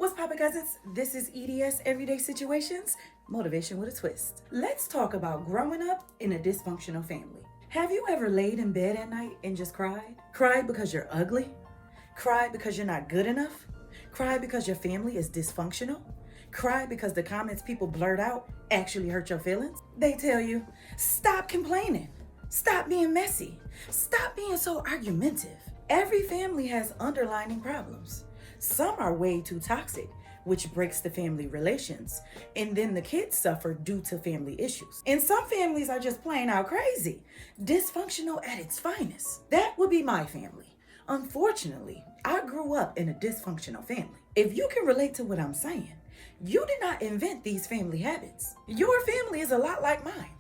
What's poppin', cousins? This is E.D.S. Everyday Situations, Motivation with a Twist. Let's talk about growing up in a dysfunctional family. Have you ever laid in bed at night and just cried? Cried because you're ugly? Cried because you're not good enough? Cried because your family is dysfunctional? Cried because the comments people blurt out actually hurt your feelings? They tell you, stop complaining. Stop being messy. Stop being so argumentative. Every family has underlying problems. Some are way too toxic, which breaks the family relations, and then the kids suffer due to family issues. And some families are just plain out crazy, dysfunctional at its finest. That would be my family. Unfortunately, I grew up in a dysfunctional family. If you can relate to what I'm saying, you did not invent these family habits. Your family is a lot like mine.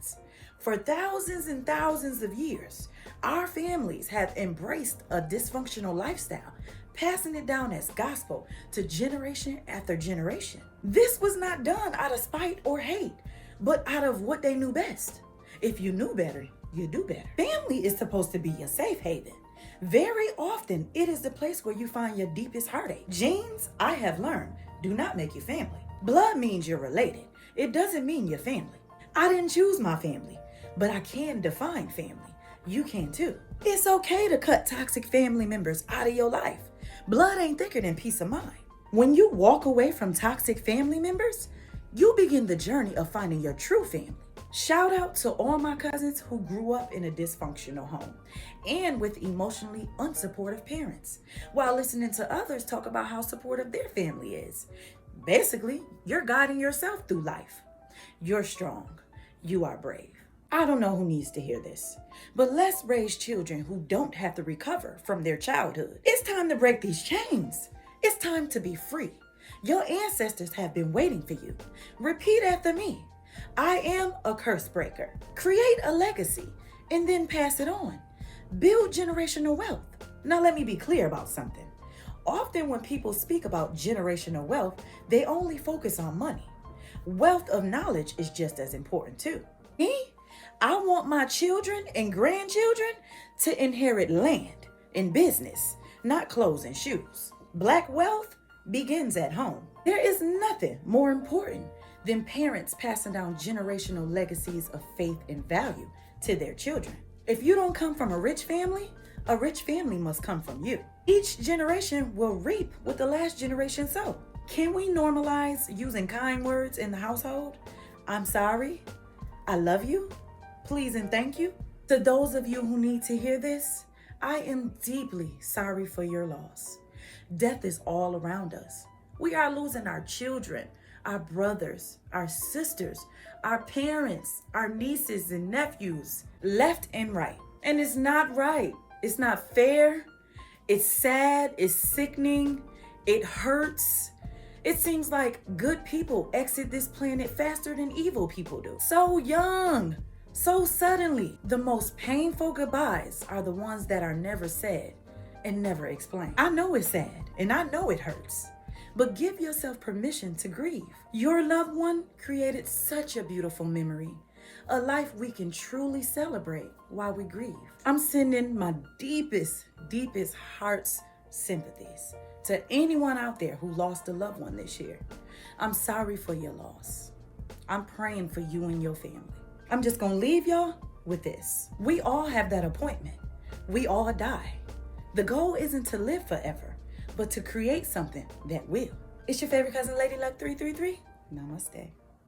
For thousands and thousands of years, our families have embraced a dysfunctional lifestyle, passing it down as gospel to generation after generation. This was not done out of spite or hate, but out of what they knew best. If you knew better, you do better. Family is supposed to be your safe haven. Very often, it is the place where you find your deepest heartache. Genes, I have learned, do not make you family. Blood means you're related. It doesn't mean you're family. I didn't choose my family, but I can define family. You can too. It's okay to cut toxic family members out of your life. Blood ain't thicker than peace of mind. When you walk away from toxic family members, you begin the journey of finding your true family. Shout out to all my cousins who grew up in a dysfunctional home and with emotionally unsupportive parents, while listening to others talk about how supportive their family is. Basically, you're guiding yourself through life. You're strong. You are brave. I don't know who needs to hear this, but let's raise children who don't have to recover from their childhood. It's time to break these chains. It's time to be free. Your ancestors have been waiting for you. Repeat after me. I am a curse breaker. Create a legacy and then pass it on. Build generational wealth. Now let me be clear about something. Often when people speak about generational wealth, they only focus on money. Wealth of knowledge is just as important too. I want my children and grandchildren to inherit land and business, not clothes and shoes. Black wealth begins at home. There is nothing more important than parents passing down generational legacies of faith and value to their children. If you don't come from a rich family must come from you. Each generation will reap what the last generation sowed. Can we normalize using kind words in the household? I'm sorry. I love you. Please and thank you. To those of you who need to hear this, I am deeply sorry for your loss. Death is all around us. We are losing our children, our brothers, our sisters, our parents, our nieces and nephews, left and right. And it's not right. It's not fair. It's sad. It's sickening. It hurts. It seems like good people exit this planet faster than evil people do. So young. So suddenly, the most painful goodbyes are the ones that are never said and never explained. I know it's sad and I know it hurts, but give yourself permission to grieve. Your loved one created such a beautiful memory, a life we can truly celebrate while we grieve. I'm sending my deepest heart's sympathies to anyone out there who lost a loved one this year. I'm sorry for your loss. I'm praying for you and your family. I'm just gonna leave y'all with this. We all have that appointment. We all die. The goal isn't to live forever, but to create something that will. It's your favorite cousin, LadiieeLuck333. Namaste.